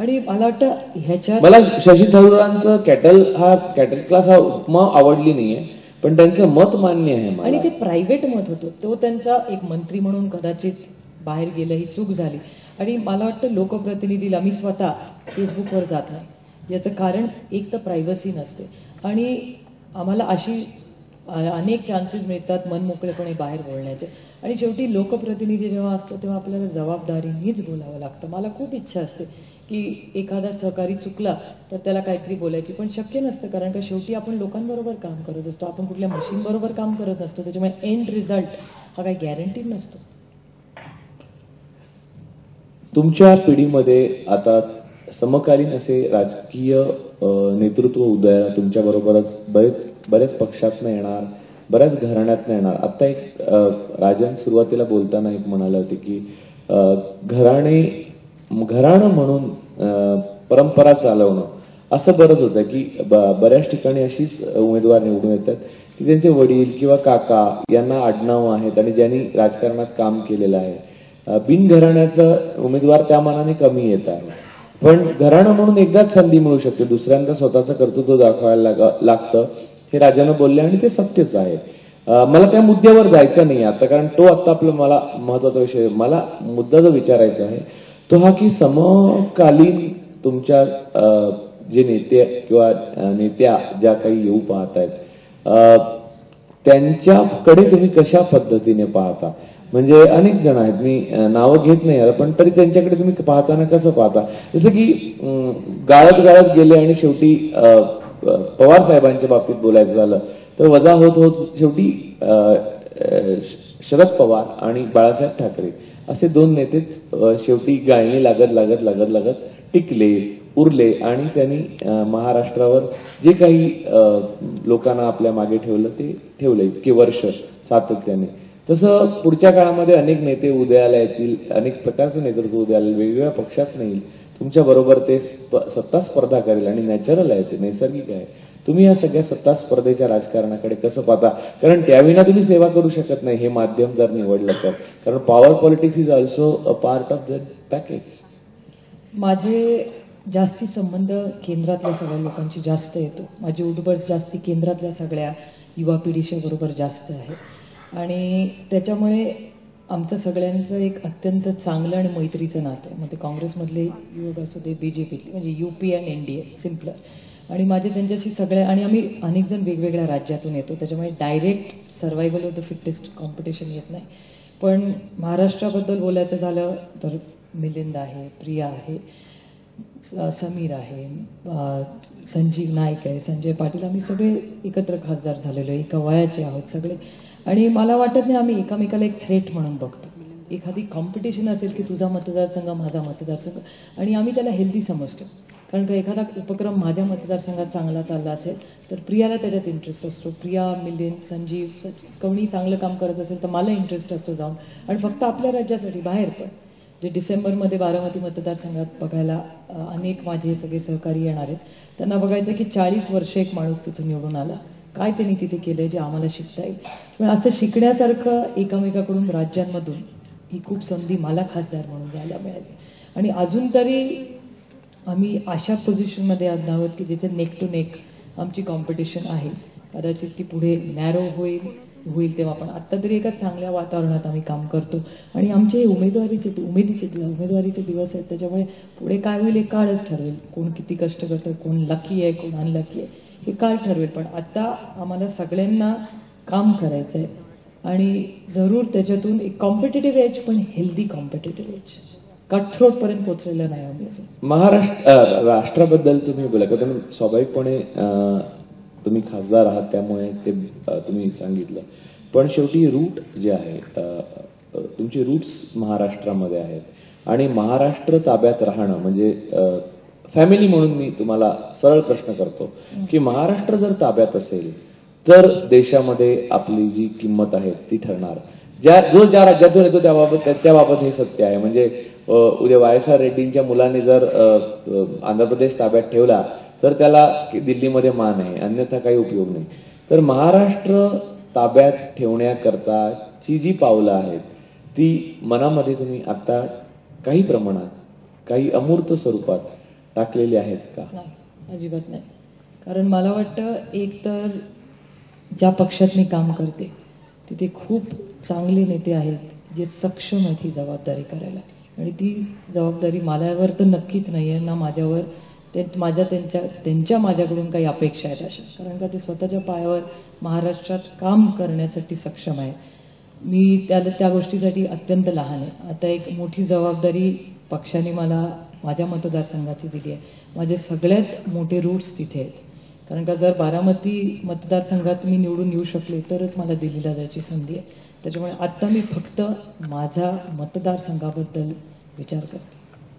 आणि मला वाटतं ह्याच्यात मला शशी थरूरांचं कॅटल क्लास हा उपमा आवडली नाहीये, पण त्यांचं मत मान्य आहे मला. आणि ते प्रायव्हेट मत होतं, तो त्यांचा एक मंत्री म्हणून कदाचित बाहेर गेलं, ही चूक झाली. आणि मला वाटतं लोकप्रतिनिधीला, मी स्वतः फेसबुकवर जात नाही, याचं कारण एक तर प्रायव्हसी नसते आणि आम्हाला अशी अनेक चान्सेस मिळतात मनमोकळेपणे बाहेर बोलण्याचे. आणि शेवटी लोकप्रतिनिधी जेव्हा असतो तेव्हा आपल्याला जबाबदारीनेच बोलावं लागतं. मला खूप इच्छा असते की एखादा सहकारी चुकला तर त्याला काहीतरी बोलायची, पण शक्य नसतं, कारण का शेवटी आपण लोकांबरोबर काम करत असतो, आपण कुठल्या मशीन बरोबर काम करत नसतो. त्याच्यामुळे एंड रिझल्ट हा काही गॅरंटी नसतो. तुमच्या पिढीमध्ये आता समकालीन असे राजकीय नेतृत्व उदयाला तुमच्या बरोबरच बऱ्याच पक्षातनं येणार, बऱ्याच घराण्यातनं येणार. आता एक राजन सुरुवातीला बोलताना एक म्हणाले होते की घराणं म्हणून परंपरा चालवणं असं बरंच होतं की बऱ्याच ठिकाणी अशीच उमेदवार निवडून येतात की त्यांचे वडील किंवा काका यांना आडनावं आहेत आणि ज्यांनी राजकारणात काम केलेलं आहे. बिनघराण्याचा उमेदवार त्या मानाने कमी येत आहे. पण घराणं म्हणून एकदाच संधी मिळू शकते, दुसऱ्यांदा स्वतःचं कर्तृत्व दाखवायला लागतं, हे राजानं बोलले आणि ते सत्यच आहे. मला त्या मुद्द्यावर जायचं नाही आता, कारण तो आता आपला मला महत्वाचा विषय. मला मुद्दा जो विचारायचा आहे तो हा की समकालीन तुमच्या जे नेते किंवा नेत्या ज्या काही येऊ पाहतायत त्यांच्याकडे तुम्ही कशा पद्धतीने पाहता. म्हणजे अनेक जण आहेत, मी नावं घेत नाही पण तरी त्यांच्याकडे तुम्ही पाहताना कसं पाहता. जसं की गाळत गेले आणि शेवटी पवार साहेबांच्या बाबतीत बोलायचं झालं तर वजा होत शेवटी शरद पवार आणि बाळासाहेब ठाकरे असे दोन नेतेच शेवटी गाळणी लागत टिकले, उरले आणि त्यांनी महाराष्ट्रावर जे काही लोकांना आपल्या मागे ठेवलं ते ठेवलं इतके वर्ष सातत्याने. तसं पुढच्या काळामध्ये अनेक नेते उदयाला येतील, अनेक प्रकारचं नेतृत्व उदयाला येईल, वेगवेगळ्या पक्षात नाही, तुमच्या बरोबर ते सत्ता स्पर्धा करेल आणि नॅचरल आहे, ते नैसर्गिक आहे. तुम्ही या सगळ्या सत्ता स्पर्धेच्या राजकारणाकडे कसं पाहता, कारण त्याविना तुम्ही सेवा करू शकत नाही हे माध्यम जर निवडलं तर, कारण power politics is also a part of the package. माझे जास्ती संबंध केंद्रातल्या सगळ्या लोकांशी जास्त येतो, माझी उठबस जास्ती केंद्रातल्या सगळ्या युवा पिढीच्या बरोबर जास्त आहे आणि त्याच्यामुळे आमचं सगळ्यांचं एक अत्यंत चांगलं आणि मैत्रीचं नातं आहे. मग ते काँग्रेसमधले युवक असू दे, बीजेपीतले, म्हणजे UP अँड NDA सिम्पलर. आणि माझे त्यांच्याशी सगळे, आणि आम्ही अनेक जण वेगवेगळ्या राज्यातून येतो, त्याच्यामुळे direct survival of the fittest competition येत नाही. पण महाराष्ट्राबद्दल बोलायचं झालं तर मिलिंद आहे, प्रिया आहे, समीर आहे, संजीव नाईक आहे, संजय पाटील, आम्ही सगळे एकत्र खासदार झालेलो, एका वयाचे आहोत सगळे. आणि मला वाटत नाही आम्ही एकामेकाला एक थ्रेट म्हणून बघतो. एखादी कॉम्पिटिशन असेल की तुझा मतदारसंघ माझा मतदारसंघ, आणि आम्ही त्याला हेल्दी समजतो, कारण का एखादा उपक्रम माझ्या मतदारसंघात चांगला चालला असेल तर प्रियाला त्याच्यात इंटरेस्ट असतो. प्रिया, मिलिंद, संजीव, कोणी चांगलं काम करत असेल तर मला इंटरेस्ट असतो जाऊन. आणि फक्त आपल्या राज्यासाठी बाहेर पण जे डिसेंबरमध्ये बारामती मतदारसंघात बघायला अनेक माझे सगळे सहकारी येणार आहेत, त्यांना बघायचं की 40 वर्ष एक माणूस तिथून निवडून आला, काय त्यांनी तिथे केलंय जे आम्हाला शिकता येईल. पण असं शिकण्यासारखं एकमेकाकडून राज्यांमधून ही खूप संधी मला खासदार म्हणून जायला मिळाली. आणि अजून तरी आम्ही अशा पोझिशनमध्ये आहोत की जिथे नेक टू नेक आमची कॉम्पिटिशन आहे. कदाचित ती पुढे नॅरो होईल तेव्हा, पण आत्ता तरी एका चांगल्या वातावरणात आम्ही काम करतो. आणि आमचे उमेदवारीचे दिवस आहेत, त्याच्यामुळे पुढे काय होईल हे काळच ठरवेल. कोण किती कष्ट करतं, कोण लकी आहे, कोण अनलकी आहे, हे काळ ठरवेल. पण आता आम्हाला सगळ्यांना काम करायचं आहे आणि जरूर त्याच्यातून एक कॉम्पिटेटिव्ह एज, पण हेल्दी कॉम्पिटेटिव्ह एज, कटथ्रोट पर्यंत पोहोचलेलं नाही आम्ही अजून. राष्ट्राबद्दल तुम्ही बोला का, तुम्ही स्वाभाविकपणे तुम्ही खासदार आहात त्यामुळे ते तुम्ही सांगितलं, पण शेवटी रूट जे आहे, तुमची रूट्स महाराष्ट्रामध्ये आहेत आणि महाराष्ट्र ताब्यात राहणं म्हणजे फॅमिली म्हणून मी तुम्हाला सरळ प्रश्न करतो की महाराष्ट्र जर ताब्यात असेल तर देशामध्ये आपली जी किंमत आहे ती ठरणार. ज्या राज्यातून येतो त्याबाबत हे सत्य आहे. म्हणजे उद्या YSR रेड्डींच्या मुलाने जर आंध्र प्रदेश ताब्यात ठेवला तर त्याला दिल्लीमध्ये मान आहे, अन्यथा काही उपयोग नाही. तर महाराष्ट्र ताब्यात ठेवण्याकरताची जी पावलं आहेत ती मनामध्ये तुम्ही आता काही प्रमाणात, काही अमूर्त स्वरूपात टाकलेली आहेत का? नाही, अजिबात नाही. कारण मला वाटतं एक तर ज्या पक्षात मी काम करते तिथे खूप चांगले नेते आहेत जे सक्षम आहेत ही जबाबदारी करायला, आणि ती जबाबदारी माझ्यावर तर नक्कीच नाही आहे, ना माझ्यावर त्यांच्या माझ्याकडून काही अपेक्षा आहेत अशा. कारण का ते स्वतःच्या पायावर महाराष्ट्रात काम करण्यासाठी सक्षम आहे. मी त्या गोष्टीसाठी अत्यंत लहान आहे. आता एक मोठी जबाबदारी पक्षाने मला माझ्या मतदारसंघाची दिली आहे. माझे सगळ्यात मोठे रूट्स तिथे आहेत. कारण का जर बारामती मतदारसंघात मी निवडून येऊ शकले तरच मला दिल्लीला जायची संधी आहे. त्याच्यामुळे आत्ता मी फक्त माझ्या मतदारसंघाबद्दल विचार करते.